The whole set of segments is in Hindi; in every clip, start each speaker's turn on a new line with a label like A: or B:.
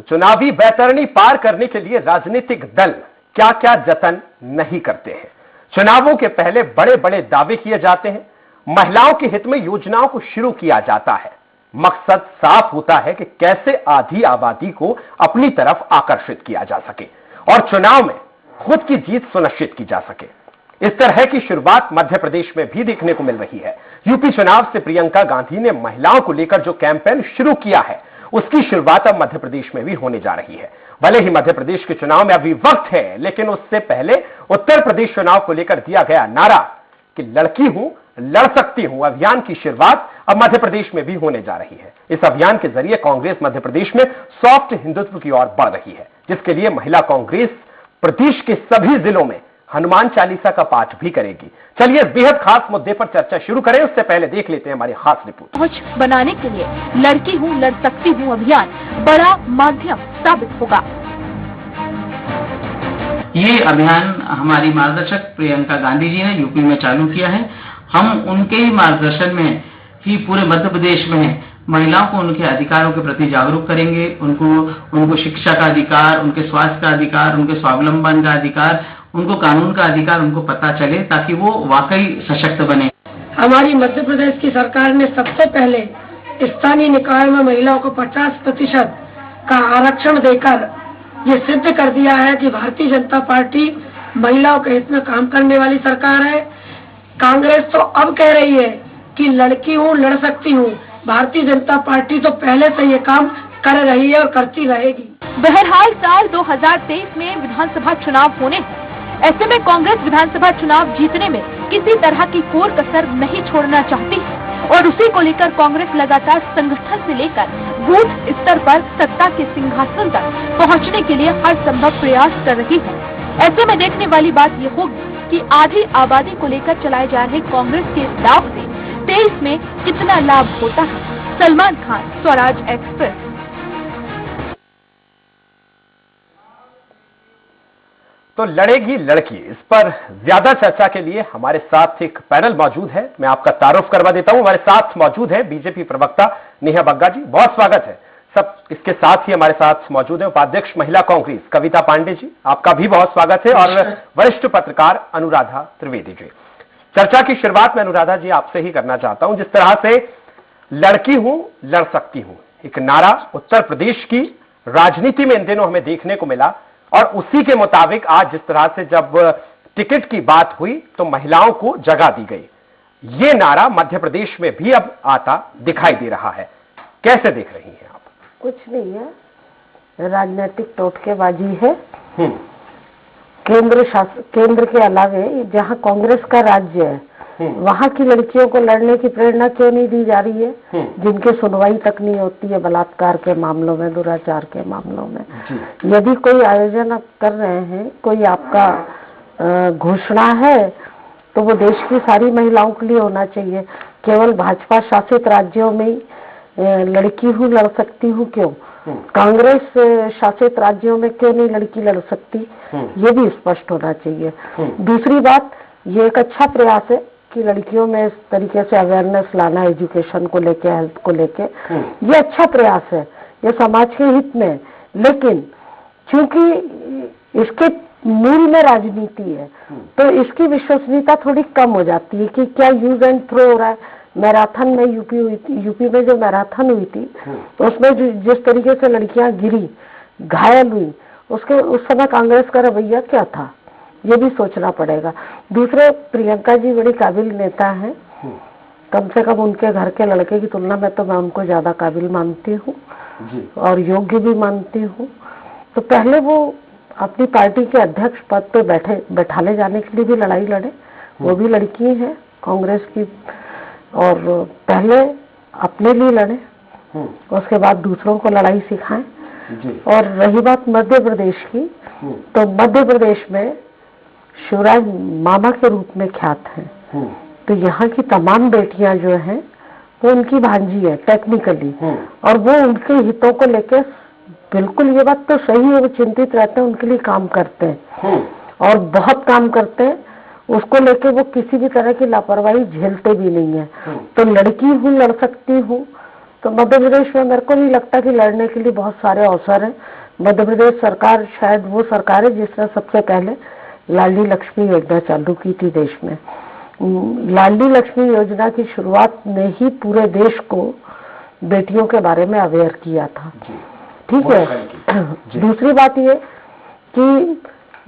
A: चुनावी बैतरणी पार करने के लिए राजनीतिक दल क्या क्या जतन नहीं करते हैं। चुनावों के पहले बड़े बड़े दावे किए जाते हैं, महिलाओं के हित में योजनाओं को शुरू किया जाता है। मकसद साफ होता है कि कैसे आधी आबादी को अपनी तरफ आकर्षित किया जा सके और चुनाव में खुद की जीत सुनिश्चित की जा सके। इस तरह की शुरुआत मध्य प्रदेश में भी देखने को मिल रही है। यूपी चुनाव से प्रियंका गांधी ने महिलाओं को लेकर जो कैंपेन शुरू किया है, उसकी शुरुआत अब मध्य प्रदेश में भी होने जा रही है। भले ही मध्य प्रदेश के चुनाव में अभी वक्त है, लेकिन उससे पहले उत्तर प्रदेश चुनाव को लेकर दिया गया नारा कि लड़की हूं, लड़ सकती हूं अभियान की शुरुआत अब मध्य प्रदेश में भी होने जा रही है। इस अभियान के जरिए कांग्रेस मध्य प्रदेश में सॉफ्ट हिंदुत्व की ओर बढ़ रही है, जिसके लिए महिला कांग्रेस प्रदेश के सभी जिलों में हनुमान चालीसा का पाठ भी करेगी। चलिए इस बेहद खास मुद्दे पर चर्चा शुरू करें, उससे पहले देख लेते हैं हमारी खास रिपोर्ट।
B: पहुंच बनाने के लिए लड़की हूं लड़ सकती हूं अभियान बड़ा माध्यम साबित होगा।
C: ये अभियान हमारी मार्गदर्शक प्रियंका गांधी जी ने यूपी में चालू किया है। हम उनके ही मार्गदर्शन में ही पूरे मध्य प्रदेश में महिलाओं को उनके अधिकारों के प्रति जागरूक करेंगे। उनको शिक्षा का अधिकार, उनके स्वास्थ्य का अधिकार, उनके स्वावलंबन का अधिकार, उनको कानून का अधिकार उनको पता चले, ताकि वो वाकई सशक्त बने।
D: हमारी मध्य प्रदेश की सरकार ने सबसे पहले स्थानीय निकाय में महिलाओं को 50% का आरक्षण देकर ये सिद्ध कर दिया है कि भारतीय जनता पार्टी महिलाओं के हित में काम करने वाली सरकार है। कांग्रेस तो अब कह रही है कि लड़की हूँ लड़ सकती हूँ। भारतीय जनता पार्टी तो पहले से ये काम कर रही है और करती रहेगी।
B: बहरहाल साल 2023 में विधानसभा चुनाव होने हैं। ऐसे में कांग्रेस विधानसभा चुनाव जीतने में किसी तरह की कोई कसर नहीं छोड़ना चाहती है और उसी को लेकर कांग्रेस लगातार संगठन से लेकर बूथ स्तर पर सत्ता के सिंहासन तक पहुंचने के लिए हर संभव प्रयास कर रही है। ऐसे में देखने वाली बात ये होगी कि आधी आबादी को लेकर चलाए जा रहे कांग्रेस के इस दाव से 23 में कितना लाभ होता है। सलमान खान, स्वराज एक्सप्रेस।
A: तो लड़ेगी लड़की, इस पर ज्यादा चर्चा के लिए हमारे साथ एक पैनल मौजूद है। मैं आपका तारुफ करवा देता हूं। हमारे साथ मौजूद है बीजेपी प्रवक्ता नेहा बग्गा जी, बहुत स्वागत है। सब इसके साथ ही हमारे साथ मौजूद है उपाध्यक्ष महिला कांग्रेस कविता पांडे जी, आपका भी बहुत स्वागत है। और वरिष्ठ पत्रकार अनुराधा त्रिवेदी जी। चर्चा की शुरुआत में अनुराधा जी आपसे ही करना चाहता हूं। जिस तरह से लड़की हूं लड़ सकती हूं एक नारा उत्तर प्रदेश की राजनीति में इन दिनों हमें देखने को मिला, और उसी के मुताबिक आज जिस तरह से जब टिकट की बात हुई तो महिलाओं को जगह दी गई, ये नारा मध्य प्रदेश में भी अब आता दिखाई दे रहा है। कैसे देख रही हैं आप?
E: कुछ नहीं है, राजनीतिक टोटकेबाजी है। केंद्र के अलावे जहां कांग्रेस का राज्य है वहां की लड़कियों को लड़ने की प्रेरणा क्यों नहीं दी जा रही है, जिनकी सुनवाई तक नहीं होती है बलात्कार के मामलों में, दुराचार के मामलों में। यदि कोई आयोजन आप कर रहे हैं, कोई आपका घोषणा है, तो वो देश की सारी महिलाओं के लिए होना चाहिए। केवल भाजपा शासित राज्यों में लड़की हूँ लड़ सकती हूँ क्यों, कांग्रेस शासित राज्यों में क्यों नहीं लड़की लड़ सकती, ये भी स्पष्ट होना चाहिए। दूसरी बात, ये एक अच्छा प्रयास है कि लड़कियों में इस तरीके से अवेयरनेस लाना, एजुकेशन को लेके, हेल्थ को लेके, ये अच्छा प्रयास है, ये समाज के हित में। लेकिन चूंकि इसके मूल में राजनीति है, तो इसकी विश्वसनीयता थोड़ी कम हो जाती है कि क्या यूज एंड थ्रो हो रहा है। मैराथन में यूपी में जो मैराथन हुई थी, तो उसमें जिस तरीके से लड़कियां गिरी, घायल हुई, उस समय कांग्रेस का रवैया क्या था, ये भी सोचना पड़ेगा। दूसरे, प्रियंका जी बड़ी काबिल नेता हैं, कम से कम उनके घर के लड़के की तुलना में तो मैं उनको ज्यादा काबिल मानती हूँ और योग्य भी मानती हूँ। तो पहले वो अपनी पार्टी के अध्यक्ष पद पे बैठाले जाने के लिए भी लड़ाई लड़े, वो भी लड़की है कांग्रेस की, और पहले अपने लिए लड़े, उसके बाद दूसरों को लड़ाई सिखाएं। और रही बात मध्य प्रदेश की, तो मध्य प्रदेश में शिवराज मामा के रूप में ख्यात हैं, तो यहाँ की तमाम बेटियां जो हैं वो उनकी भांजी है टेक्निकली, और वो उनके हितों को लेके बिल्कुल, ये बात तो सही है, वो चिंतित रहते हैं, उनके लिए काम करते हैं और बहुत काम करते हैं। उसको लेके वो किसी भी तरह की लापरवाही झेलते भी नहीं है। तो लड़की हूँ लड़ सकती हूँ, तो मध्य प्रदेश में मेरे को नहीं लगता कि लड़ने के लिए बहुत सारे अवसर हैं। मध्य प्रदेश सरकार शायद वो सरकार है जिसने सबसे पहले लाडली लक्ष्मी योजना चालू की थी देश में। लाडली लक्ष्मी योजना की शुरुआत ने ही पूरे देश को बेटियों के बारे में अवेयर किया था। ठीक है। दूसरी बात ये कि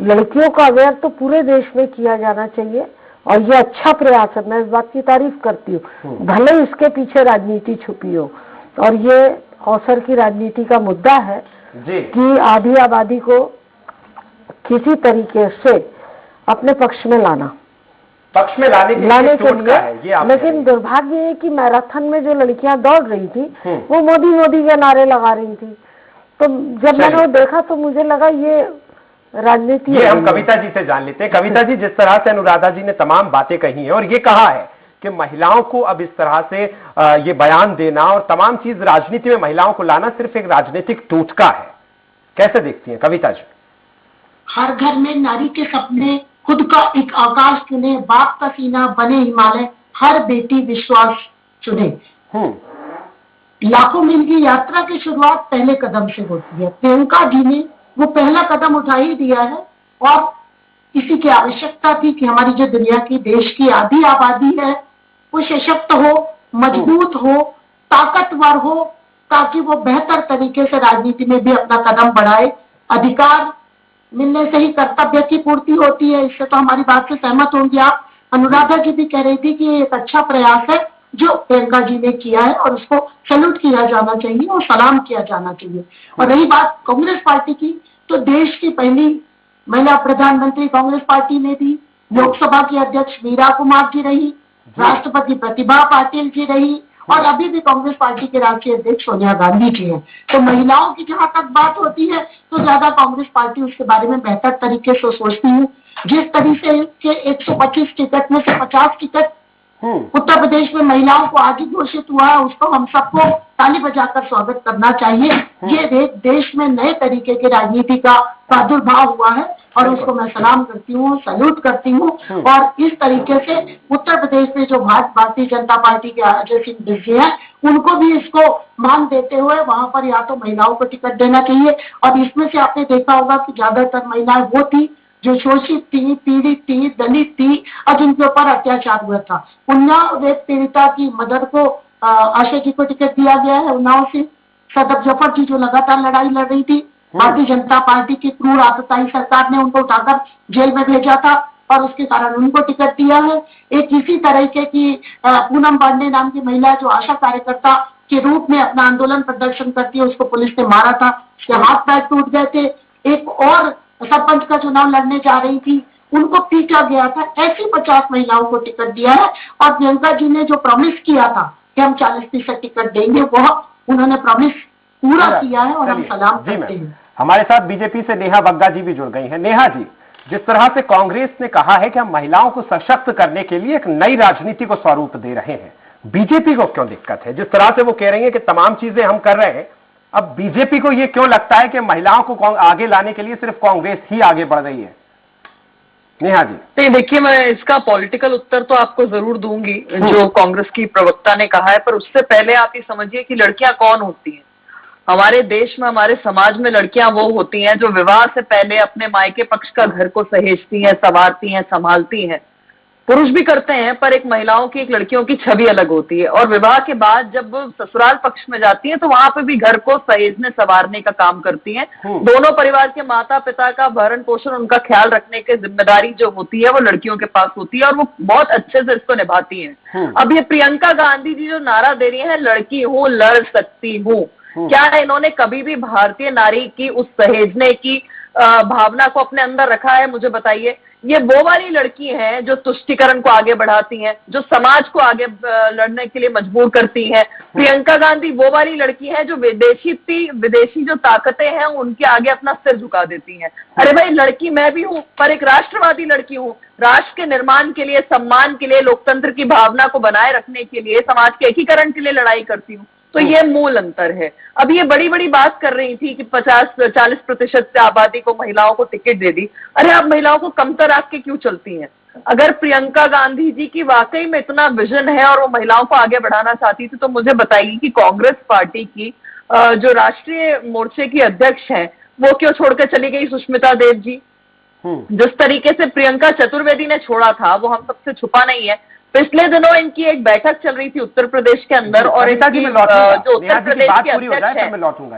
E: लड़कियों का अवेयर तो पूरे देश में किया जाना चाहिए और ये अच्छा प्रयास है, मैं इस बात की तारीफ करती हूँ, भले इसके पीछे राजनीति छुपी हो। और ये अवसर की राजनीति का मुद्दा है कि आधी आबादी को किसी तरीके से अपने पक्ष में लाना,
A: लाने के लिए।
E: लेकिन दुर्भाग्य है कि मैराथन में जो लड़कियां दौड़ रही थी वो मोदी के नारे लगा रही थी। तो जब मैंने वो देखा तो मुझे लगा ये राजनीति।
A: ये हम कविता जी से जान लेते हैं। कविता जी, जिस तरह से अनुराधा जी ने तमाम बातें कही हैं और ये कहा है कि महिलाओं को अब इस तरह से ये बयान देना और तमाम चीज राजनीति में महिलाओं को लाना सिर्फ एक राजनीतिक टूटका है, कैसे देखती हैं कविता जी?
F: हर घर में नारी के सपने, खुद का एक आकाश चुने, बाप का सीना बने हिमालय, हर बेटी विश्वास चुने। लाखों मील की यात्रा की शुरुआत पहले कदम से होती है। प्रियंका जी ने वो पहला कदम उठा ही दिया है और इसी की आवश्यकता थी कि हमारी जो दुनिया की देश की आधी आबादी है वो सशक्त हो, मजबूत हो, ताकतवर हो, ताकि वो बेहतर तरीके से राजनीति में भी अपना कदम बढ़ाए। अधिकार मिलने से ही कर्तव्य की पूर्ति होती है, इससे तो हमारी बात से सहमत होंगी आप। अनुराधा जी भी कह रही थी कि ये एक अच्छा प्रयास है जो प्रियंका जी ने किया है और उसको सैल्यूट किया जाना चाहिए और सलाम किया जाना चाहिए। और रही बात कांग्रेस पार्टी की, तो देश की पहली महिला प्रधानमंत्री कांग्रेस पार्टी ने थी, लोकसभा की अध्यक्ष मीरा कुमार जी रही, राष्ट्रपति प्रतिभा पाटिल जी रही और अभी भी कांग्रेस पार्टी के राष्ट्रीय अध्यक्ष सोनिया गांधी जी हैं। तो महिलाओं की जहां तक बात होती है तो ज्यादा कांग्रेस पार्टी उसके बारे में बेहतर तरीके से सोचती है। जिस तरीके से 125 टिकट में से 50 टिकट उत्तर प्रदेश में महिलाओं को आगे घोषित हुआ है, उसको हम सबको ताली बजाकर स्वागत करना चाहिए। ये देश में नए तरीके की राजनीति का प्रादुर्भाव हुआ है और उसको मैं सलाम करती हूँ, सैल्यूट करती हूँ। और इस तरीके से उत्तर प्रदेश में जो भारतीय जनता पार्टी के अजय सिंह बिर्जी हैं, उनको भी इसको मान देते हुए वहां पर या तो महिलाओं को टिकट देना चाहिए। और इसमें से आपने देखा होगा कि ज्यादातर महिलाएं वो थी जो शोषित थी, पीड़ित थी, दलित थी और जिनके ऊपर अत्याचार हुआ था। उन्नाव रेप पीड़िता की मदर को आशा जी को टिकट दिया गया है उन्नाव से। सदर जफर जी जो लगातार लड़ाई लड़ रही थी, भारतीय जनता पार्टी की क्रूर आतताई सरकार ने उनको उठाकर जेल में भेजा था और उसके कारण उनको टिकट दिया है। एक इसी तरीके की पूनम पांडे नाम की महिला जो आशा कार्यकर्ता के रूप में अपना आंदोलन प्रदर्शन करती है, उसको पुलिस ने मारा था, उसके हाथ पैर टूट गए थे। एक और सरपंच का चुनाव लड़ने जा रही थी, उनको पीटा गया था। ऐसी 50 महिलाओं को टिकट दिया है और प्रियंका जी ने जो प्रॉमिस किया था कि हम 40% टिकट देंगे, वह उन्होंने प्रॉमिस पूरा किया है और हम सलाम करते हैं।
A: हमारे साथ बीजेपी से नेहा बग्गा जी भी जुड़ गई हैं। नेहा जी, जिस तरह से कांग्रेस ने कहा है कि हम महिलाओं को सशक्त करने के लिए एक नई राजनीति को स्वरूप दे रहे हैं, बीजेपी को क्यों दिक्कत है? जिस तरह से वो कह रही है कि तमाम चीजें हम कर रहे हैं, अब बीजेपी को ये क्यों लगता है कि महिलाओं को आगे लाने के लिए सिर्फ कांग्रेस ही आगे बढ़ रही है? नेहा जी।
G: नहीं, देखिए, मैं इसका पॉलिटिकल उत्तर तो आपको जरूर दूंगी जो कांग्रेस की प्रवक्ता ने कहा है, पर उससे पहले आप ये समझिए कि लड़कियां कौन होती हैं। हमारे देश में, हमारे समाज में लड़कियां वो होती हैं जो विवाह से पहले अपने मायके पक्ष का घर को सहेजती हैं, संवारती हैं, संभालती हैं। पुरुष भी करते हैं, पर एक महिलाओं की, एक लड़कियों की छवि अलग होती है। और विवाह के बाद जब ससुराल पक्ष में जाती हैं तो वहां पे भी घर को सहेजने संवारने का काम करती हैं। दोनों परिवार के माता पिता का भरण पोषण, उनका ख्याल रखने की जिम्मेदारी जो होती है वो लड़कियों के पास होती है और वो बहुत अच्छे से इसको निभाती हैं। अब ये प्रियंका गांधी जी जो नारा दे रही है, लड़की हूँ, लड़ सकती हूँ, क्या इन्होंने कभी भी भारतीय नारी की उस सहेजने की भावना को अपने अंदर रखा है? मुझे बताइए। ये वो वाली लड़की हैं जो तुष्टीकरण को आगे बढ़ाती हैं, जो समाज को आगे लड़ने के लिए मजबूर करती हैं। प्रियंका गांधी वो वाली लड़की है जो विदेशी जो ताकतें हैं उनके आगे अपना सिर झुका देती हैं। अरे भाई, लड़की मैं भी हूं, पर एक राष्ट्रवादी लड़की हूं। राष्ट्र के निर्माण के लिए, सम्मान के लिए, लोकतंत्र की भावना को बनाए रखने के लिए, समाज के एकीकरण के लिए लड़ाई करती हूँ। तो ये मूल अंतर है। अब ये बड़ी बड़ी बात कर रही थी कि 40% आबादी को, महिलाओं को टिकट दे दी। अरे आप महिलाओं को कमतर आंक के क्यों चलती हैं? अगर प्रियंका गांधी जी की वाकई में इतना विजन है और वो महिलाओं को आगे बढ़ाना चाहती थी, तो मुझे बताइए कि कांग्रेस पार्टी की जो राष्ट्रीय मोर्चे की अध्यक्ष हैं वो क्यों छोड़ के चली गई सुष्मिता देव जी? जिस तरीके से प्रियंका चतुर्वेदी ने छोड़ा था वो हम सबसे छुपा नहीं है। पिछले दिनों इनकी एक बैठक चल रही थी उत्तर प्रदेश के अंदर और इनकी जो उत्तर प्रदेश के अध्यक्ष है,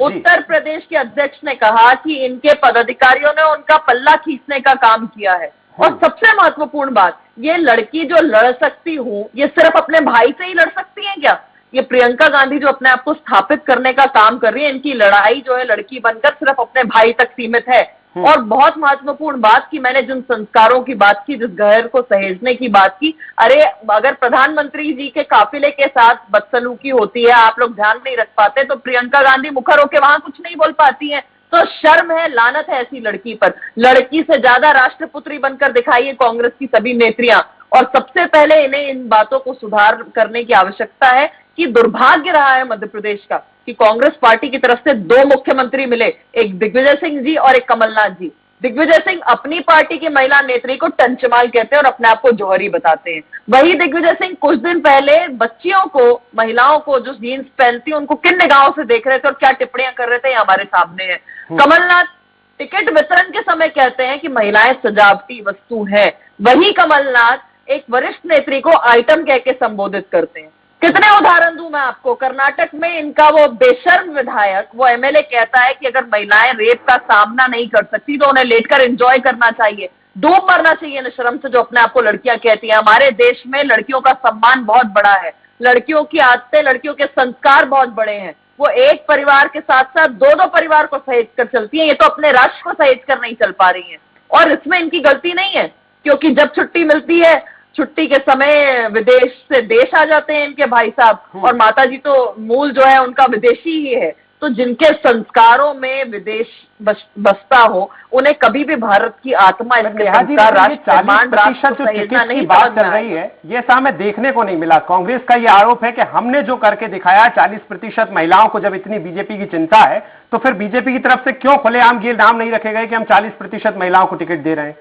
G: उत्तर प्रदेश के अध्यक्ष ने कहा कि इनके पदाधिकारियों ने उनका पल्ला खींचने का काम किया है। और सबसे महत्वपूर्ण बात, ये लड़की जो लड़ सकती हूँ, ये सिर्फ अपने भाई से ही लड़ सकती है क्या? ये प्रियंका गांधी जो अपने आप को स्थापित करने का काम कर रही है, इनकी लड़ाई जो है लड़की बनकर सिर्फ अपने भाई तक सीमित है। और बहुत महत्वपूर्ण बात कि मैंने जिन संस्कारों की बात की, जिस गैर को सहेजने की बात की, अरे अगर प्रधानमंत्री जी के काफिले के साथ बदसलूकी होती है, आप लोग ध्यान नहीं रख पाते, तो प्रियंका गांधी मुखर होकर वहां कुछ नहीं बोल पाती है। तो शर्म है, लानत है ऐसी लड़की पर। लड़की से ज्यादा राष्ट्रपुत्री बनकर दिखाइए कांग्रेस की सभी नेत्रियां। और सबसे पहले इन्हें इन बातों को सुधार करने की आवश्यकता है कि दुर्भाग्य रहा है मध्य प्रदेश का कि कांग्रेस पार्टी की तरफ से 2 मुख्यमंत्री मिले, एक दिग्विजय सिंह जी और एक कमलनाथ जी। दिग्विजय सिंह अपनी पार्टी की महिला नेत्री को टंचमाल कहते हैं और अपने आप को जौहरी बताते हैं। वही दिग्विजय सिंह कुछ दिन पहले बच्चियों को, महिलाओं को जो जीन्स पहनती उनको किन निगाहों से देख रहे थे और क्या टिप्पणियां कर रहे थे, हमारे सामने है। कमलनाथ टिकट वितरण के समय कहते हैं कि महिलाएं सजावटी वस्तु है। वही कमलनाथ एक वरिष्ठ नेत्री को आइटम कह के संबोधित करते हैं। कितने उदाहरण दूं मैं आपको। कर्नाटक में इनका वो बेशर्म विधायक, वो एमएलए कहता है कि अगर महिलाएं रेप का सामना नहीं कर सकती तो उन्हें लेटकर एंजॉय करना चाहिए, डूब मरना चाहिए शर्म से, जो अपने आप को लड़कियां कहती हैं। हमारे देश में लड़कियों का सम्मान बहुत बड़ा है, लड़कियों की आदतें, लड़कियों के संस्कार बहुत बड़े हैं। वो एक परिवार के साथ साथ 2-2 परिवार को सहेज कर चलती है। ये तो अपने राष्ट्र को सहेज कर नहीं चल पा रही है और इसमें इनकी गलती नहीं है, क्योंकि जब छुट्टी मिलती है, छुट्टी के समय विदेश से देश आ जाते हैं इनके भाई साहब, और माताजी तो मूल जो है उनका विदेशी ही है। तो जिनके संस्कारों में विदेश बसता हो, उन्हें कभी भी भारत की आत्मा, इसके संस्कार, राष्ट्र सम्मान, राष्ट्र को सहेजना नहीं
A: बात चल रही है। ये सामने देखने को नहीं मिला। कांग्रेस का ये आरोप है कि हमने जो करके दिखाया 40% महिलाओं को, जब इतनी बीजेपी की चिंता है तो फिर बीजेपी की तरफ से क्यों खुलेआम ये नाम नहीं रखे गए कि हम 40% महिलाओं को टिकट दे रहे हैं?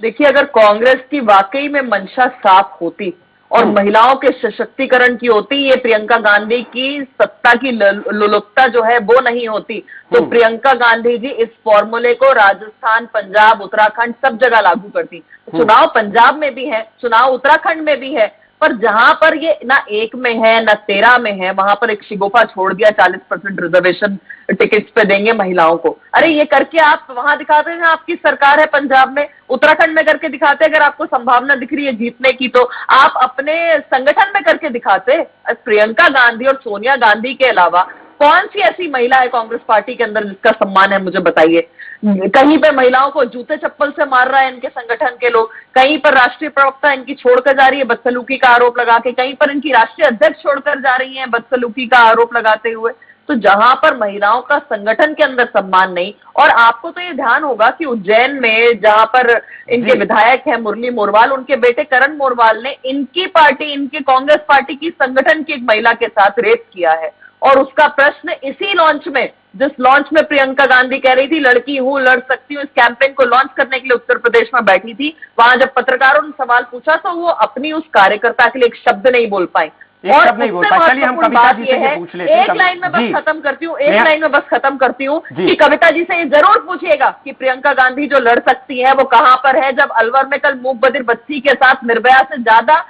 G: देखिए, अगर कांग्रेस की वाकई में मंशा साफ होती और महिलाओं के सशक्तिकरण की होती, ये प्रियंका गांधी की सत्ता की लोलुपता जो है वो नहीं होती, तो प्रियंका गांधी जी इस फॉर्मूले को राजस्थान, पंजाब, उत्तराखंड सब जगह लागू करती। चुनाव पंजाब में भी है, चुनाव उत्तराखंड में भी है, पर जहां पर ये ना 1 में है ना 13 में है, वहां पर एक शिगोफा छोड़ दिया, 40% रिजर्वेशन टिकट्स पे देंगे महिलाओं को। अरे ये करके आप वहां दिखाते हैं आपकी सरकार है पंजाब में, उत्तराखंड में करके दिखाते, अगर आपको संभावना दिख रही है जीतने की तो आप अपने संगठन में करके दिखाते। प्रियंका गांधी और सोनिया गांधी के अलावा कौन सी ऐसी महिला है कांग्रेस पार्टी के अंदर जिसका सम्मान है, मुझे बताइए। कहीं पे महिलाओं को जूते चप्पल से मार रहा है इनके संगठन के लोग, कहीं पर राष्ट्रीय प्रवक्ता इनकी छोड़कर जा रही है बदसलूकी का आरोप लगा के, कहीं पर इनकी राष्ट्रीय अध्यक्ष छोड़कर जा रही है बदसलूकी का आरोप लगाते हुए। तो जहां पर महिलाओं का संगठन के अंदर सम्मान नहीं, और आपको तो ये ध्यान होगा कि उज्जैन में जहां पर इनके विधायक हैं मुरली मोरवाल, उनके बेटे करण मोरवाल ने इनकी पार्टी, इनके कांग्रेस पार्टी की संगठन की एक महिला के साथ रेप किया है। और उसका प्रश्न इसी लॉन्च में, जिस लॉन्च में प्रियंका गांधी कह रही थी लड़की हूं, लड़ सकती हूं, इस कैंपेन को लॉन्च करने के लिए उत्तर प्रदेश में बैठी थी, वहां जब पत्रकारों ने सवाल पूछा तो वो अपनी उस कार्यकर्ता के लिए एक शब्द नहीं बोल पाई। और
A: चलिए हम कविता जी से ये पूछ लेते हैं।
G: एक लाइन में बस खत्म करती हूँ, एक लाइन में बस खत्म करती हूँ कि कविता जी से ये जरूर पूछिएगा कि प्रियंका गांधी जो लड़ सकती है वो कहां पर है, जब अलवर में कल मूक बधिर बच्ची के साथ निर्भया से ज्यादा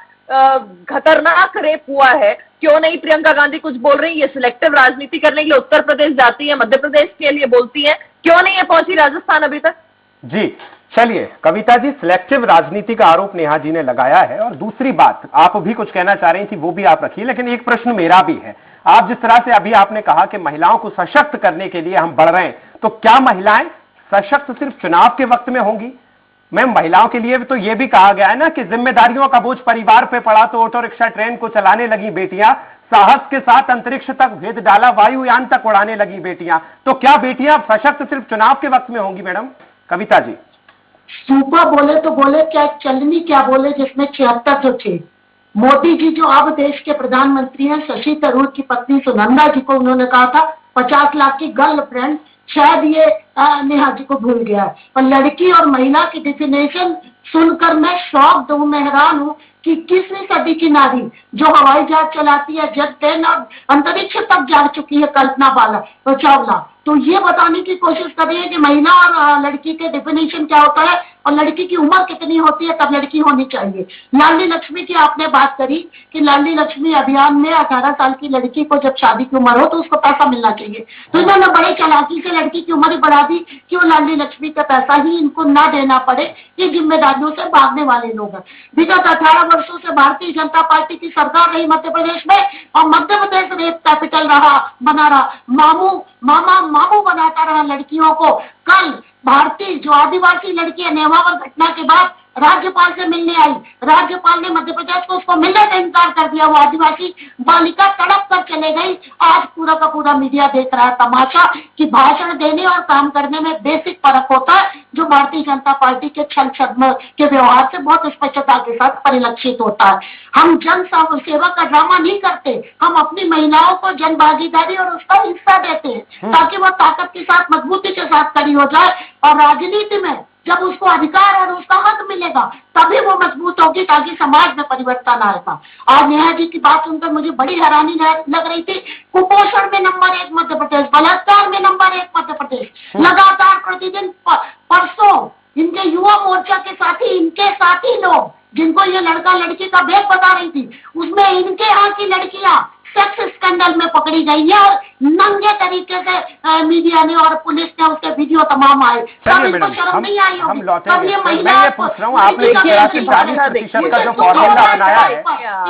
G: खतरनाक रेप हुआ है, क्यों नहीं प्रियंका गांधी कुछ बोल रही है? ये सिलेक्टिव राजनीति करने के लिए उत्तर प्रदेश जाती है, मध्य प्रदेश के लिए बोलती है, क्यों नहीं ये पहुंची राजस्थान अभी तक?
A: जी चलिए कविता जी, सिलेक्टिव राजनीति का आरोप नेहा जी ने लगाया है, और दूसरी बात आप भी कुछ कहना चाह रही थी वो भी आप रखिए, लेकिन एक प्रश्न मेरा भी है। आप जिस तरह से अभी आपने कहा कि महिलाओं को सशक्त करने के लिए हम बढ़ रहे हैं, तो क्या महिलाएं सशक्त सिर्फ चुनाव के वक्त में होंगी? मैम, महिलाओं के लिए तो यह भी कहा गया है ना कि जिम्मेदारियों का बोझ परिवार पे पड़ा तो ऑटो रिक्शा ट्रेन को चलाने लगी बेटियां, साहस के साथ अंतरिक्ष तक भेद डाला, वायुयान तक उड़ाने लगी बेटियां। तो क्या बेटियां सशक्त सिर्फ चुनाव के वक्त में होंगी? मैडम कविता जी,
F: सूपा बोले तो बोले क्या, चलनी क्या बोले, जिसमें 76 जो थे। मोदी जी जो अब देश के प्रधानमंत्री हैं, शशि थरूर की पत्नी सुनंदा जी को उन्होंने कहा था 50 लाख की गर्लफ्रेंड, शायद ये नेहा जी को भूल गया है। पर लड़की और महिला की डिफिनेशन सुनकर मैं शॉक्ड हूँ, मैं हैरान हूँ कि 21वीं सदी की नारी जो हवाई जहाज चलाती है, जेट ट्रेन और अंतरिक्ष तक जा चुकी है, कल्पना चावला, तो ये बताने की कोशिश कर रही है कि महिला और लड़की के डेफिनेशन क्या होता है और लड़की की उम्र कितनी होती है तब लड़की होनी चाहिए। लाडली लक्ष्मी की आपने बात करी कि लाडली लक्ष्मी अभियान में 18 साल की लड़की को जब शादी की उम्र हो तो उसको पैसा मिलना चाहिए, तो इन्होंने बड़े चालाकी से लड़की की उम्र ही बढ़ा दी कि वो लाडली लक्ष्मी का पैसा ही इनको ना देना पड़े, ये जिम्मेदारियों से भागने वाले लोग हैं। विगत 18 वर्षों से भारतीय जनता पार्टी की सरकार रही मध्य प्रदेश में और मध्य प्रदेश रेप कैपिटल बना रहा, मामू बनाता रहा लड़कियों को। कल भारतीय जो आदिवासी लड़की है नेवावर घटना के बाद राज्यपाल से मिलने आई, राज्यपाल ने मध्य प्रदेश को उसको मिलने का इनकार कर दिया, वो आदिवासी बालिका तड़प कर चले गई। आज पूरा का पूरा मीडिया देख रहा है तमाशा कि भाषण देने और काम करने में बेसिक फर्क होता है, जो भारतीय जनता पार्टी के छल छद्म के व्यवहार से बहुत स्पष्टता के साथ परिलक्षित होता है। हम जन सेवा का ड्रामा नहीं करते, हम अपनी महिलाओं को जन भागीदारी और उसका हिस्सा देते हैं ताकि वो ताकत के साथ मजबूती के साथ खड़ी हो जाए, और राजनीति में जब उसको अधिकार और उसका हक मिलेगा तभी वो मजबूत होगी, ताकि समाज में परिवर्तन आएगा। आज नेहा जी की बात सुनकर मुझे बड़ी हैरानी लग रही थी। कुपोषण में नंबर 1 मध्य प्रदेश, बलात्कार में नंबर 1 मध्य प्रदेश, लगातार प्रतिदिन परसों इनके युवा मोर्चा के साथी, इनके साथी लोग जिनको ये लड़का लड़की का भेद बता रही थी, उसमें इनके यहाँ की लड़कियां सेक्स स्कैंडल में पकड़ी गई है और नंगे तरीके से मीडिया ने और पुलिस ने उसके वीडियो तमाम आए। सब इनको शर्म नहीं आई होगी। तब ये महिला,
A: मैं पूछ रहा हूँ, आपने 40% का जो फॉर्मूला बनाया है,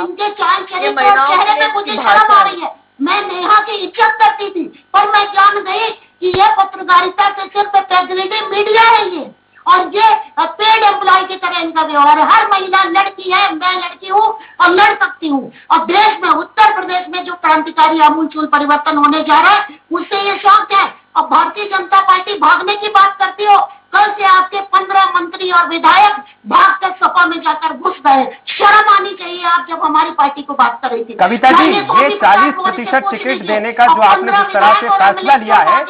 F: इनके चाल चेहरे में मुझे शर्म आ रही है। मैं नेहा की इज्जत करती थी, पर मैं जान गई कि ये पत्रकारिता से सिर्फ टेलीविजन मीडिया है ये, और ये पेड एम्प्लॉय की तरह इनका व्यवहार है। हर महिला लड़की है, मैं लड़की हूँ और लड़ सकती हूँ। और देश में उत्तर प्रदेश में जो क्रांतिकारी आमूलचूल परिवर्तन होने जा रहा है उससे ये शौक है। अब भारतीय जनता पार्टी भागने की बात करती हो, कल से आपके 15 मंत्री और विधायक भाग कर सपा में जाकर घुस गए। शर्म आनी चाहिए आप जब हमारी पार्टी को बात कर रही थी।
A: कविता जी, ये 40% टिकट देने का जो आपने जिस तरह से फैसला लिया है,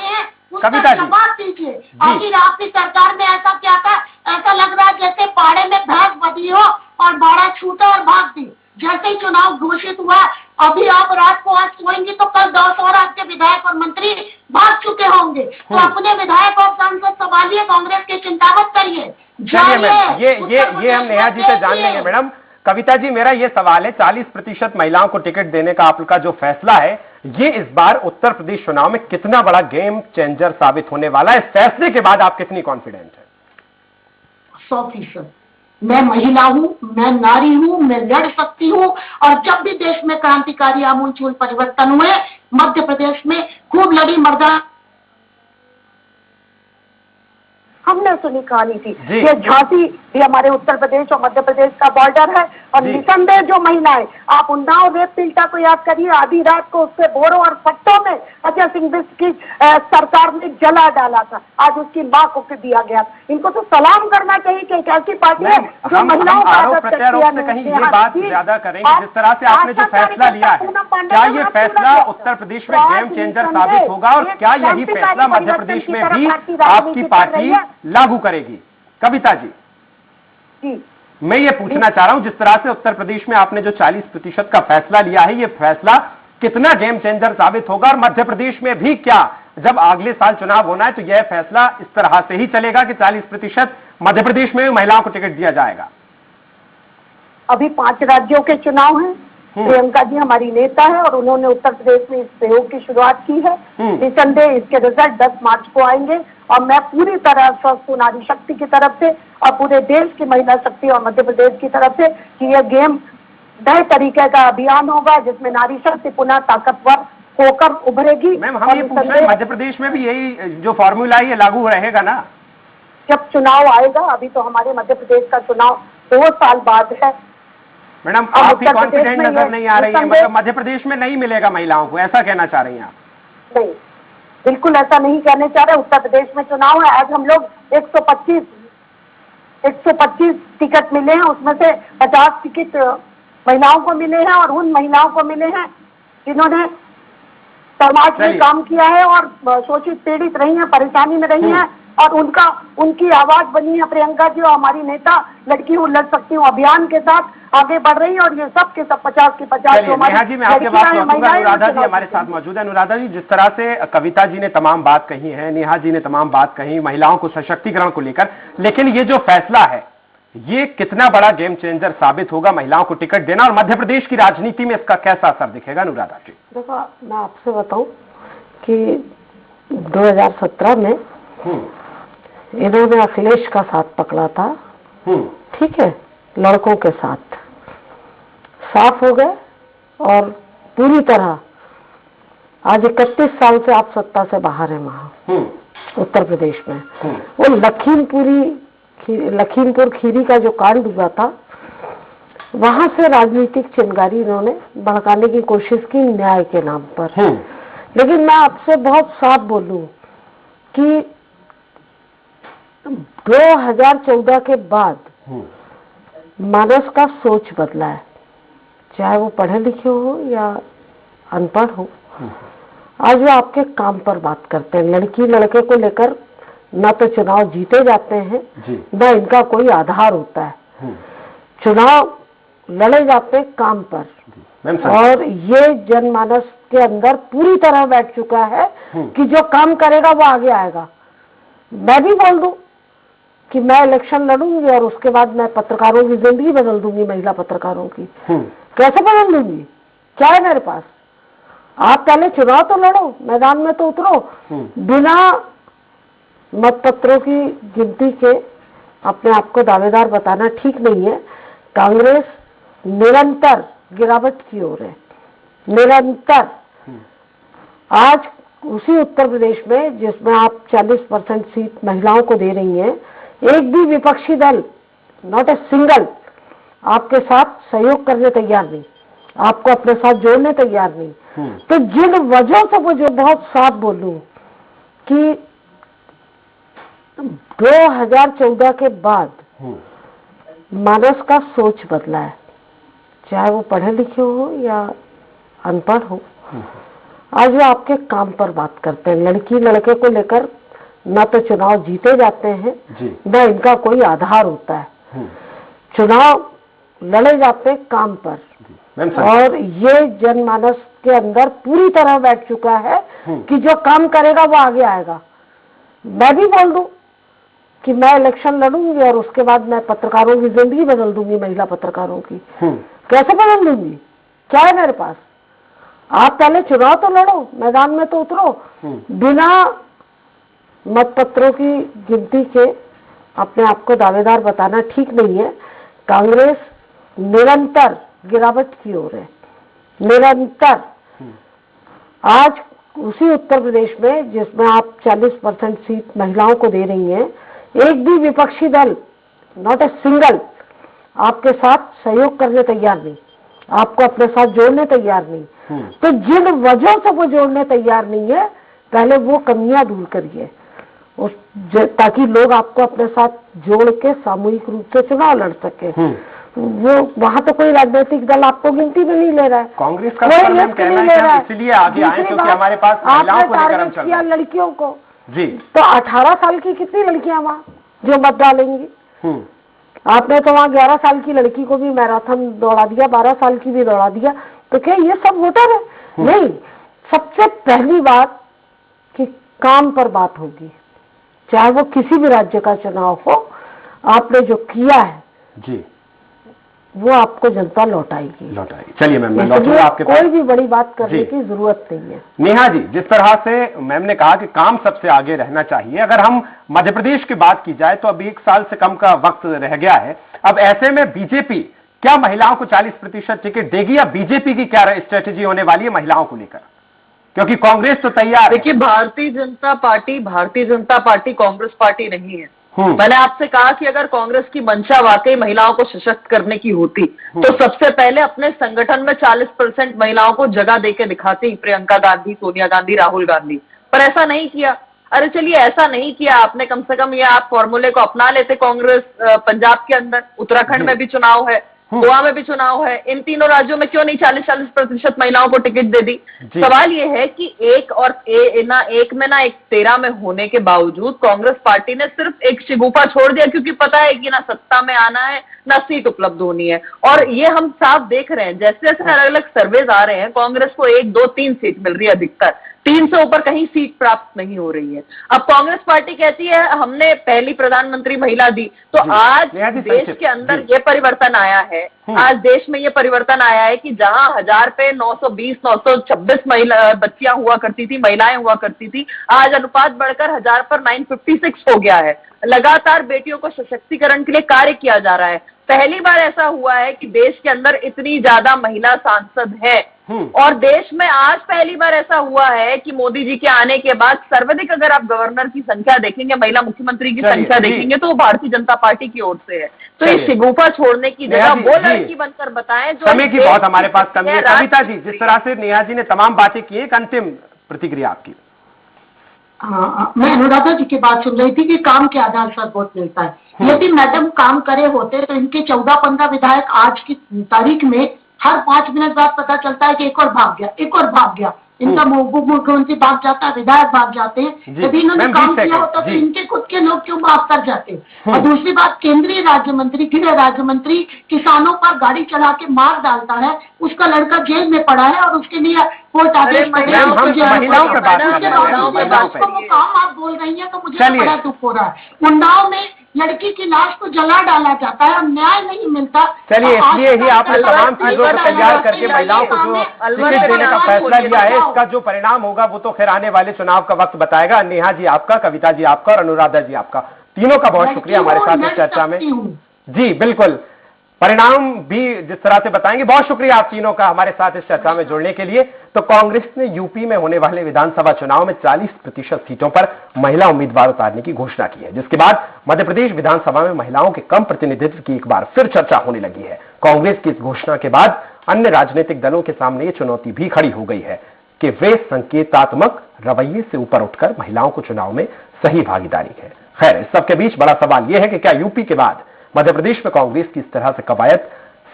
A: कविता जी
F: जवाब दीजिए। आखिर आपकी सरकार में ऐसा क्या था? ऐसा लग रहा है जैसे पाड़े में भैंस बंधी हो और बाड़ा छूटा और भाग दी। जैसे ही चुनाव घोषित हुआ, अभी आप रात को आज सोएंगी तो कल 10 और आपके विधायक और मंत्री भाग चुके होंगे। तो अपने विधायक और सांसद संभालिए, कांग्रेस की चिंता मत करिए।
A: ये हम नेहा जी से जान लेंगे। मैडम कविता जी, मेरा ये सवाल है, 40% महिलाओं को टिकट देने का आपका जो फैसला है, ये इस बार उत्तर प्रदेश चुनाव में कितना बड़ा गेम चेंजर साबित होने वाला है? इस फैसले के बाद आप कितनी कॉन्फिडेंट है?
F: 100%। मैं महिला हूँ, मैं नारी हूँ, मैं लड़ सकती हूँ। और जब भी देश में क्रांतिकारी आमूलचूल परिवर्तन हुए, मध्य प्रदेश में खूब लड़ी मर्दा।
E: हमने सुनी कहानी थी, ये झांसी भी हमारे उत्तर प्रदेश और मध्य प्रदेश का बॉर्डर है, और निसंदेह जो महिलाएं, आप उन्नाव रेप पीड़िता को याद करिए, आधी रात को उसके बोरों और फट्टों में अजय सिंह बिष्ट की सरकार ने जला डाला था, आज उसकी मां को दिया गया। इनको तो सलाम करना चाहिए कि एक ऐसी पार्टी है जो महिलाओं का आदर करती है।
A: कहीं ये बात ज्यादा करेंगे, जिस तरह से आपने जो फैसला लिया है, क्या ये फैसला उत्तर प्रदेश में गेम चेंजर साबित होगा, और क्या यही फैसला मध्य प्रदेश में भी आपकी पार्टी लागू करेगी? कविता जी, मैं ये पूछना चाह रहा हूं, जिस तरह से उत्तर प्रदेश में आपने जो 40% का फैसला लिया है, ये फैसला कितना गेम चेंजर साबित होगा, और मध्य प्रदेश में भी क्या जब अगले साल चुनाव होना है तो यह फैसला इस तरह से ही चलेगा कि 40% मध्य प्रदेश में भी महिलाओं को टिकट दिया जाएगा?
E: अभी 5 राज्यों के चुनाव हैं। प्रियंका जी हमारी नेता है और उन्होंने उत्तर प्रदेश में इस प्रयोग की शुरुआत की है। निसंदेह इसके रिजल्ट 10 मार्च को आएंगे, और मैं पूरी तरह स्वस्थ नारी शक्ति की तरफ से और पूरे देश की महिला शक्ति और मध्य प्रदेश की तरफ से कि यह गेम नए तरीके का अभियान होगा जिसमें नारी शक्ति पुनः ताकतवर होकर उभरेगी।
A: मैम, हम ये पूछ रहे हैं, मध्य प्रदेश में भी यही जो फॉर्मूला है ये लागू रहेगा ना
E: जब चुनाव आएगा? अभी तो हमारे मध्य प्रदेश का चुनाव 2 साल बाद है।
A: मैडम, आप ही कॉन्फिडेंट नजर नहीं आ रही है, मतलब मध्य प्रदेश में नहीं मिलेगा महिलाओं को, ऐसा कहना चाह रही हैं आप?
E: नहीं, बिल्कुल ऐसा नहीं कहने चाह रहे। उत्तर प्रदेश में चुनाव है, आज हम लोग 125 टिकट मिले हैं, उसमें से 50 टिकट महिलाओं को मिले हैं, और उन महिलाओं को मिले हैं जिन्होंने समाज में काम किया है और शोषित पीड़ित रही हैं, परेशानी में रही हैं, और उनकी आवाज बनी है प्रियंका जी और हमारी नेता लड़की हूँ लड़ सकती हूँ अभियान के साथ।
F: आगे बढ़ रही है और ये सब के सब 50 की 50
A: चलिए नेहा जी, मैं आपके बात लौटूंगा। अनुराधा जी हमारे साथ मौजूद है। अनुराधा जी, जिस तरह से कविता जी ने तमाम बात कही है, नेहा जी ने तमाम बात कही महिलाओं को सशक्तिकरण को लेकर, लेकिन ये जो फैसला है ये कितना बड़ा गेम चेंजर साबित होगा महिलाओं को टिकट देना, और मध्य प्रदेश की राजनीति में इसका कैसा असर दिखेगा? अनुराधा जी
E: देखो, मैं आपसे बताऊं कि 2017 में इन्होंने अखिलेश का साथ पकड़ा था, ठीक है, लड़कों के साथ साफ हो गए और पूरी तरह आज 31 साल से आप सत्ता से बाहर है वहां उत्तर प्रदेश में। वो लखीमपुर खीरी का जो कांड हुआ था, वहां से राजनीतिक चिंगारी इन्होंने भड़काने की कोशिश की न्याय के नाम पर। लेकिन मैं आपसे बहुत साफ बोलूं कि 2014 के बाद मानस का सोच बदला है, चाहे वो पढ़े लिखे हो या अनपढ़ हो। आज वो आपके काम पर बात करते हैं। लड़की लड़के को लेकर न तो चुनाव जीते जाते हैं, न इनका कोई आधार होता है। चुनाव लड़े जाते हैं काम पर, और ये जनमानस के अंदर पूरी तरह बैठ चुका है कि जो काम करेगा वो आगे आएगा। मैं भी बोल दूं कि मैं इलेक्शन लड़ूंगी और उसके बाद मैं पत्रकारों की जिंदगी बदल दूंगी, महिला पत्रकारों की। कैसे बदल दूंगी? क्या है मेरे पास? आप पहले चुनाव तो लड़ो, मैदान में तो उतरो। बिना मतपत्रों की गिनती के अपने आप को दावेदार बताना ठीक नहीं है। कांग्रेस निरंतर गिरावट की ओर है, निरंतर। आज उसी उत्तर प्रदेश में जिसमें आप 40% सीट महिलाओं को दे रही हैं, एक भी विपक्षी दल, नॉट ए सिंगल, आपके साथ सहयोग करने तैयार नहीं, आपको अपने साथ जोड़ने तैयार नहीं। तो जिन वजहों से मुझे बहुत साफ बोलूं कि 2014 के बाद मानस का सोच बदला है, चाहे वो पढ़े लिखे हो या अनपढ़ हो। आज वो आपके काम पर बात करते हैं। लड़की लड़के को लेकर न तो चुनाव जीते जाते हैं, न इनका कोई आधार होता है। चुनाव लड़े जाते हैं काम पर, और ये जनमानस के अंदर पूरी तरह बैठ चुका है कि जो काम करेगा वो आगे आएगा। मैं भी बोल दूं कि मैं इलेक्शन लड़ूंगी और उसके बाद मैं पत्रकारों की जिंदगी बदल दूंगी, महिला पत्रकारों की। कैसे बदल दूंगी? क्या है मेरे पास? आप पहले चुनाव तो लड़ो, मैदान में तो उतरो। बिना मतपत्रों की गिनती के अपने आप को दावेदार बताना ठीक नहीं है। कांग्रेस निरंतर गिरावट की ओर है, निरंतर। आज उसी उत्तर प्रदेश में जिसमें आप 40% सीट महिलाओं को दे रही हैं, एक भी विपक्षी दल, नॉट ए सिंगल, आपके साथ सहयोग करने तैयार नहीं, आपको अपने साथ जोड़ने तैयार नहीं। तो जिन वजहों से वो जोड़ने तैयार नहीं है, पहले वो कमियां दूर करिए, ताकि लोग आपको अपने साथ जोड़ के सामूहिक रूप से चुनाव लड़ सके। वो वहाँ तो कोई राजनीतिक दल आपको गिनती में नहीं ले रहा है।
A: कांग्रेस का कहना है इसलिए आगे आए क्योंकि हमारे पास महिलाओं को लेकर हम चल रहे हैं।
E: लड़कियों को
A: जी,
E: तो 18 साल की कितनी लड़कियां वहाँ जो मत डालेंगी? आपने तो वहाँ 11 साल की लड़की को भी मैराथन दौड़ा दिया, 12 साल की भी दौड़ा दिया। तो क्या ये सब वोटर है? नहीं। सबसे पहली बात कि काम पर बात होगी, चाहे वो किसी भी राज्य का चुनाव हो। आपने जो किया है जी, वो आपको जनता लौटाएगी।
A: चलिए मैम, मैं लौटूंगा आपके पास।
E: कोई भी बड़ी बात करने की जरूरत नहीं है।
A: नेहा जी, जिस तरह से मैम ने कहा कि काम सबसे आगे रहना चाहिए, अगर हम मध्य प्रदेश की बात की जाए तो अब 1 साल से कम का वक्त रह गया है। अब ऐसे में बीजेपी क्या महिलाओं को 40% टिकट देगी, या बीजेपी की क्या स्ट्रेटेजी होने वाली है महिलाओं को लेकर? क्योंकि कांग्रेस तो तैयार है।
G: देखिए, भारतीय जनता पार्टी कांग्रेस पार्टी नहीं है। मैंने आपसे कहा कि अगर कांग्रेस की मंशा वाकई महिलाओं को सशक्त करने की होती तो सबसे पहले अपने संगठन में 40% महिलाओं को जगह देके दिखाती, प्रियंका गांधी, सोनिया गांधी, राहुल गांधी। पर ऐसा नहीं किया। अरे चलिए, ऐसा नहीं किया आपने, कम से कम ये आप फॉर्मूले को अपना लेते कांग्रेस पंजाब के अंदर, उत्तराखंड में भी चुनाव है, गोवा में भी चुनाव है, इन तीनों राज्यों में क्यों नहीं 40-40% महिलाओं को टिकट दे दी? सवाल ये है कि एक में ना एक 13 में होने के बावजूद कांग्रेस पार्टी ने सिर्फ एक शिगुफा छोड़ दिया, क्योंकि पता है कि ना सत्ता में आना है ना सीट उपलब्ध होनी है। और ये हम साफ देख रहे हैं, जैसे जैसे अलग अलग सर्वेज आ रहे हैं, कांग्रेस को 1, 2, 3 सीट मिल रही है, अधिकतर 3 से ऊपर कहीं सीट प्राप्त नहीं हो रही है। अब कांग्रेस पार्टी कहती है हमने पहली प्रधानमंत्री महिला दी, तो आज देश के अंदर ये परिवर्तन आया है, आज देश में ये परिवर्तन आया है कि जहां 1000 पे 920, 926 महिला बच्चियां हुआ करती थी, महिलाएं हुआ करती थी, आज अनुपात बढ़कर 1000 पर 956 हो गया है। लगातार बेटियों को सशक्तिकरण के लिए कार्य किया जा रहा है। पहली बार ऐसा हुआ है कि देश के अंदर इतनी ज्यादा महिला सांसद है, और देश में आज पहली बार ऐसा हुआ है कि मोदी जी के आने के बाद सर्वाधिक अगर आप गवर्नर की संख्या देखेंगे, महिला मुख्यमंत्री की संख्या देखेंगे, तो वो भारतीय जनता पार्टी की ओर से है। तो ये शिगुफा छोड़ने की जगह वो लड़की बनकर बताएं जो
A: समय की बहुत हमारे पास कमी है। कविता जी, जिस तरह से नेहा जी ने तमाम बातें की, एक अंतिम प्रतिक्रिया आपकी।
F: मैं अनुराधा जी की बात सुन रही थी कि काम के आधार पर वोट मिलता है। यदि मैडम काम करे होते तो इनके 14-15 विधायक आज की तारीख में हर 5 मिनट बाद पता चलता है कि एक और भाग गया, एक और भाग गया, इनका मुख्यमंत्री भाग जाता है, विधायक भाग जाते हैं। यदि इन्होंने काम किया होता तो इनके खुद के लोग क्यों माफ कर जाते। और दूसरी बात, केंद्रीय राज्य मंत्री, गृह राज्य मंत्री किसानों पर गाड़ी चला के मार डालता है, उसका लड़का जेल में पड़ा है और उसके लिए कोर्ट आदेश काम आप बोल रही है, तो मुझे बड़ा दुख हो रहा है। उन्नाव में लड़की की लाश को जला डाला जाता है और न्याय नहीं मिलता।
A: चलिए, इसलिए ही आपने तमाम चीजों को तैयार करके महिलाओं को जो टिकट देने का फैसला लिया है, इसका जो परिणाम होगा वो तो खैर आने वाले चुनाव का वक्त बताएगा। नेहा जी आपका, कविता जी आपका और अनुराधा जी आपका, तीनों का बहुत शुक्रिया हमारे साथ इस चर्चा में। जी बिल्कुल, परिणाम भी जिस तरह से बताएंगे। बहुत शुक्रिया आप तीनों का हमारे साथ इस चर्चा में जुड़ने के लिए। तो कांग्रेस ने यूपी में होने वाले विधानसभा चुनाव में 40% सीटों पर महिला उम्मीदवार उतारने की घोषणा की है, जिसके बाद मध्य प्रदेश विधानसभा में महिलाओं के कम प्रतिनिधित्व की एक बार फिर चर्चा होने लगी है। कांग्रेस की इस घोषणा के बाद अन्य राजनीतिक दलों के सामने ये चुनौती भी खड़ी हो गई है कि वे संकेतात्मक रवैये से ऊपर उठकर महिलाओं को चुनाव में सही भागीदारी है। खैर, इस सबके बीच बड़ा सवाल यह है कि क्या यूपी के बाद मध्य प्रदेश में कांग्रेस की इस तरह से कवायद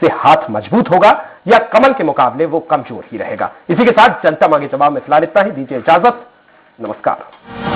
A: से हाथ मजबूत होगा या कमल के मुकाबले वो कमजोर ही रहेगा। इसी के साथ जनता मांगे जवाब में फिलहाल इतना ही। दीजिए इजाजत, नमस्कार।